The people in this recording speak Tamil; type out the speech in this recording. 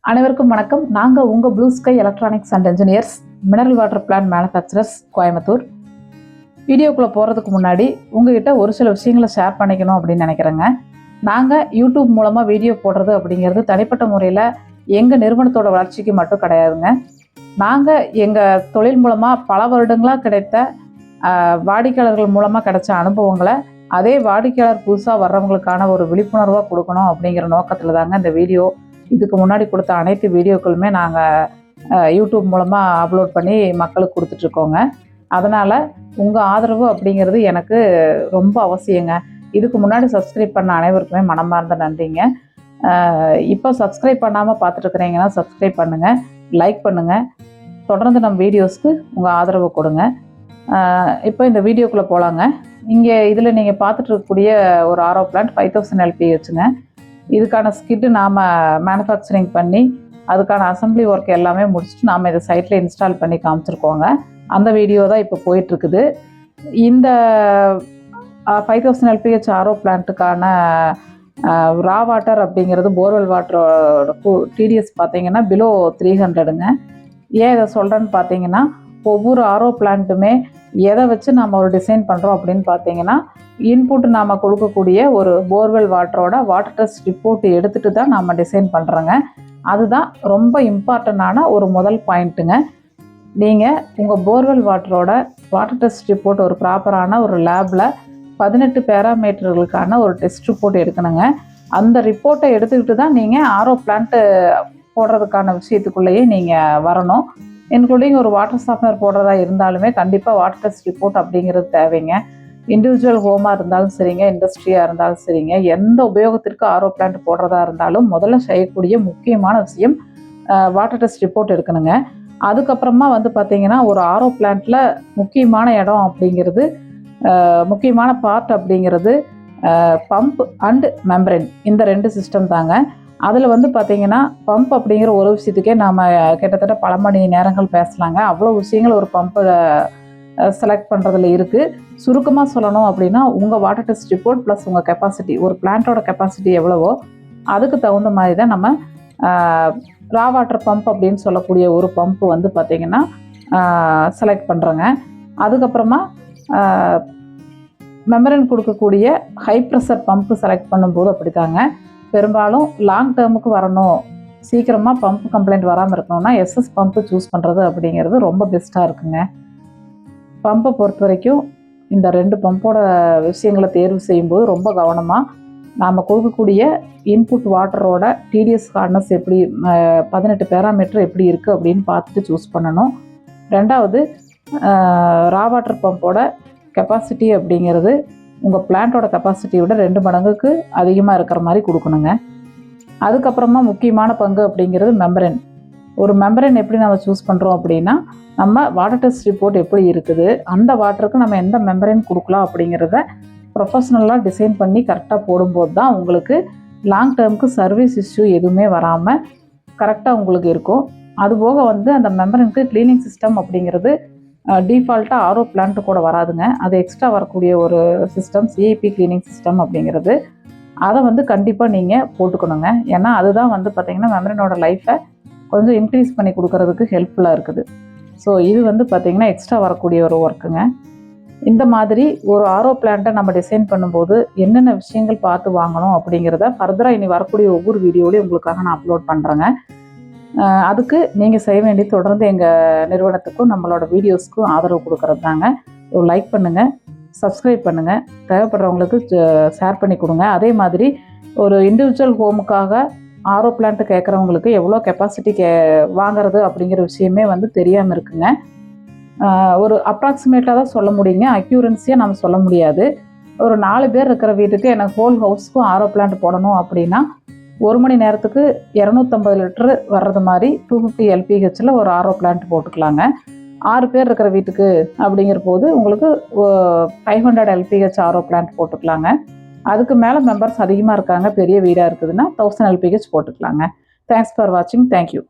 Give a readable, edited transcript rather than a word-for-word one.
அனைவருக்கும் வணக்கம். நாங்கள் உங்கள் blue sky electronics and engineers, mineral water plant manufacturers, Coimbatore. வீடியோக்குள்ளே போகிறதுக்கு முன்னாடி உங்ககிட்ட ஒரு சில விஷயங்களை ஷேர் பண்ணிக்கணும் அப்படின்னு நினைக்கிறேங்க. நாங்கள் யூடியூப் மூலமாக வீடியோ போடுறது அப்படிங்கிறது தனிப்பட்ட முறையில் எங்கள் நிறுவனத்தோட வளர்ச்சிக்கு மட்டும் கிடையாதுங்க. நாங்கள் எங்கள் தொழில் மூலமாக பல வருடங்களாக கிடைத்த வாடிக்கையாளர்கள் மூலமாக கிடைச்ச அனுபவங்களை அதே வாடிக்கையாளர் புதுசாக வர்றவங்களுக்கான ஒரு விழிப்புணர்வாக கொடுக்கணும் அப்படிங்கிற நோக்கத்தில் தாங்க இந்த வீடியோ. இதுக்கு முன்னாடி கொடுத்த அனைத்து வீடியோக்களுமே நாங்கள் யூடியூப் மூலமாக அப்லோட் பண்ணி மக்களுக்கு கொடுத்துட்ருக்கோங்க. அதனால் உங்கள் ஆதரவு அப்படிங்கிறது எனக்கு ரொம்ப அவசியங்க. இதுக்கு முன்னாடி சப்ஸ்கிரைப் பண்ண அனைவருக்குமே மனமார்ந்த நன்றிங்க. இப்போ சப்ஸ்கிரைப் பண்ணாமல் பார்த்துட்ருக்குறீங்கன்னா சப்ஸ்கிரைப் பண்ணுங்கள், லைக் பண்ணுங்கள், தொடர்ந்து நம்ம வீடியோஸ்க்கு உங்கள் ஆதரவு கொடுங்க. இப்போ இந்த வீடியோக்குள்ளே போகலாங்க. இங்கே இதில் நீங்கள் பார்த்துட்ருக்கக்கூடிய ஒரு ஆரோ பிளான்ட் 5000 LPHங்க. இதுக்கான ஸ்கிட்டு நாம் மேனுஃபேக்சரிங் பண்ணி அதுக்கான அசம்பிளி ஒர்க் எல்லாமே முடிச்சுட்டு நாம் இதை சைட்டில் இன்ஸ்டால் பண்ணி காமிச்சிருக்கோங்க. அந்த வீடியோ தான் இப்போ போயிட்டுருக்குது. இந்த 5000 LPH ஆரோ பிளான்ட்டுக்கான ரா வாட்டர் அப்படிங்கிறது போர்வெல் வாட்டரோட TDS பார்த்தீங்கன்னா பிலோ 300ங்க. ஏன் இதை சொல்கிறேன்னு பார்த்தீங்கன்னா, ஒவ்வொரு ஆரோ பிளான்ட்டுமே எதை வச்சு நம்ம ஒரு டிசைன் பண்ணுறோம் அப்படின்னு பார்த்தீங்கன்னா, இன்புட் நாம் கொடுக்கக்கூடிய ஒரு போர்வெல் வாட்டரோட வாட்டர் டெஸ்ட் ரிப்போர்ட் எடுத்துகிட்டு தான் நம்ம டிசைன் பண்ணுறோங்க. அதுதான் ரொம்ப இம்பார்ட்டண்டான ஒரு முதல் பாயிண்ட்டுங்க. நீங்கள் உங்கள் போர்வெல் வாட்டரோட வாட்டர் டெஸ்ட் ரிப்போர்ட் ஒரு ப்ராப்பரான ஒரு லேபில் 18 பேராமீட்டர்களுக்கான ஒரு டெஸ்ட் ரிப்போர்ட் எடுக்கணுங்க. அந்த ரிப்போர்ட்டை எடுத்துக்கிட்டு தான் நீங்கள் ஆரோ பிளான்ட்டு போடுறதுக்கான விஷயத்துக்குள்ளேயே நீங்கள் வரணும். இன்க்ளூடிங் ஒரு வாட்டர் சாஃப்ட்னர் போடுறதா இருந்தாலுமே கண்டிப்பாக வாட்டர் டெஸ்ட் ரிப்போர்ட் அப்படிங்கிறது தேவைங்க. இண்டிவிஜுவல் ஹோமாக இருந்தாலும் சரிங்க, இண்டஸ்ட்ரியாக இருந்தாலும் சரிங்க, எந்த உபயோகத்திற்கு ஆரோ பிளான்ட் போடுறதா இருந்தாலும் முதல்ல செய்யக்கூடிய முக்கியமான விஷயம் வாட்டர் டெஸ்ட் ரிப்போர்ட் எடுக்கணுங்க. அதுக்கப்புறமா வந்து பார்த்திங்கன்னா, ஒரு ஆரோ பிளான்ட்டில் முக்கியமான இடம் அப்படிங்கிறது, முக்கியமான பார்ட் அப்படிங்கிறது பம்ப் அண்ட் மெம்பரேன், இந்த 2 சிஸ்டம் தாங்க. அதில் வந்து பார்த்திங்கன்னா, பம்ப் அப்படிங்கிற ஒரு விஷயத்துக்கே நாம் கிட்டத்தட்ட பல மணி நேரங்கள் பேசலாங்க. அவ்வளோ விஷயங்கள் ஒரு பம்பை செலக்ட் பண்ணுறதுல இருக்குது. சுருக்கமாக சொல்லணும் அப்படின்னா, உங்கள் வாட்டர் டெஸ்ட் ரிப்போர்ட் ப்ளஸ் உங்கள் கெப்பாசிட்டி, ஒரு பிளான்ட்டோட கெப்பாசிட்டி எவ்வளவோ அதுக்கு தகுந்த மாதிரி தான் நம்ம ரா வாட்டர் பம்ப் அப்படின்னு சொல்லக்கூடிய ஒரு பம்ப்பு வந்து பார்த்திங்கன்னா செலக்ட் பண்ணுறோங்க. அதுக்கப்புறமா மெம்பரேன் கொடுக்கக்கூடிய ஹை ப்ரெஷர் பம்ப்பு செலக்ட் பண்ணும்போது அப்படித்தாங்க. பெரும்பாலும் லாங் டேர்முக்கு வரணும், சீக்கிரமாக பம்ப் கம்ப்ளைண்ட் வராமல் இருக்கணும்னா SS பம்ப்பு சூஸ் பண்ணுறது அப்படிங்கிறது ரொம்ப பெஸ்ட்டாக இருக்குங்க. பம்பை பொறுத்த வரைக்கும் இந்த 2 பம்போட விஷயங்களை தேர்வு செய்யும்போது ரொம்ப கவனமாக நாம் கொடுக்கக்கூடிய இன்புட் வாட்டரோட TDS ஹார்ட்னஸ் எப்படி 18 பேராமீட்டர் எப்படி இருக்குது அப்படின்னு பார்த்துட்டு சூஸ் பண்ணணும். ரெண்டாவது, ரா வாட்டர் பம்போட கெப்பாசிட்டி அப்படிங்கிறது உங்கள் பிளான்ட்டோட கெப்பாசிட்டியை விட 2 மடங்குக்கு அதிகமாக இருக்கிற மாதிரி கொடுக்கணுங்க. அதுக்கப்புறமா முக்கியமான பங்கு அப்படிங்கிறது மெம்பரேன். ஒரு மெம்பரேன் எப்படி நம்ம சூஸ் பண்ணுறோம் அப்படின்னா, நம்ம வாட்டர் டெஸ்ட் ரிப்போர்ட் எப்படி இருக்குது, அந்த வாட்டருக்கு நம்ம எந்த மெம்பரேன் கொடுக்கலாம் அப்படிங்கிறத ப்ரொஃபஷ்னலாக டிசைன் பண்ணி கரெக்டாக போடும்போது தான் உங்களுக்கு லாங் டேர்முக்கு சர்வீஸ் இஷ்யூ எதுவுமே வராமல் கரெக்டாக உங்களுக்கு இருக்கும். அதுபோக வந்து அந்த மெம்பரேனுக்கு க்ளீனிங் சிஸ்டம் அப்படிங்கிறது டிஃபால்ட்டாக ஆரோ பிளான்ட்டு கூட வராதுங்க. அது எக்ஸ்ட்ரா வரக்கூடிய ஒரு சிஸ்டம் CIP க்ளீனிங் சிஸ்டம் அப்படிங்கிறது. அதை வந்து கண்டிப்பாக நீங்கள் போட்டுக்கணுங்க. ஏன்னா அதுதான் வந்து பார்த்திங்கன்னா மெம்பரேனோட லைஃப்பை கொஞ்சம் இன்க்ரீஸ் பண்ணி கொடுக்கறதுக்கு ஹெல்ப்ஃபுல்லாக இருக்குது. ஸோ இது வந்து பார்த்திங்கன்னா எக்ஸ்ட்ரா வரக்கூடிய ஒரு ஒர்க்குங்க. இந்த மாதிரி ஒரு ஆரோ பிளான்ட்டை நம்ம டிசைன் பண்ணும்போது என்னென்ன விஷயங்கள் பார்த்து வாங்கணும் அப்படிங்கிறத ஃபர்தராக இனி வரக்கூடிய ஒவ்வொரு வீடியோலையும் உங்களுக்காக நான் அப்லோட் பண்ணுறேங்க. அதுக்கு நீங்கள் செய்ய வேண்டியது தொடர்ந்து எங்கள் நிறுவனத்துக்கும் நம்மளோட வீடியோஸ்க்கும் ஆதரவு கொடுக்கறது தாங்க. லைக் பண்ணுங்கள், சப்ஸ்கிரைப் பண்ணுங்கள், தேவைப்படுறவங்களுக்கு ஷேர் பண்ணி கொடுங்க. அதே மாதிரி ஒரு இண்டிவிஜுவல் ஹோமுக்காக ஆரோ பிளான்ட்டு கேட்குறவங்களுக்கு எவ்வளோ கெப்பாசிட்டி வாங்கிறது அப்படிங்கிற விஷயமே வந்து தெரியாமல் இருக்குங்க. ஒரு அப்ராக்சிமேட்டாக தான் சொல்ல முடியுங்க, அக்யூரன்சியாக நம்ம சொல்ல முடியாது. ஒரு 4 பேர் இருக்கிற வீட்டுக்கு எனக்கு ஹோல் ஹவுஸ்க்கும் ஆரோ பிளான்ட் போடணும் அப்படின்னா 1 மணி நேரத்துக்கு 250 லிட்டரு வர்றது மாதிரி 250 LPHல ஒரு ஆரோ பிளான்ட் போட்டுக்கலாங்க. 6 பேர் இருக்கிற வீட்டுக்கு அப்படிங்கிற போது உங்களுக்கு 500 LPH ஆரோ பிளான்ட் போட்டுக்கலாங்க. அதுக்கு மேலே மெம்பர்ஸ் அதிகமாக இருக்காங்க, பெரிய வீடாக இருக்குதுன்னா 1000 LPH போட்டுக்கலாங்க. தேங்க்ஸ் ஃபார் வாட்சிங். தேங்க்யூ.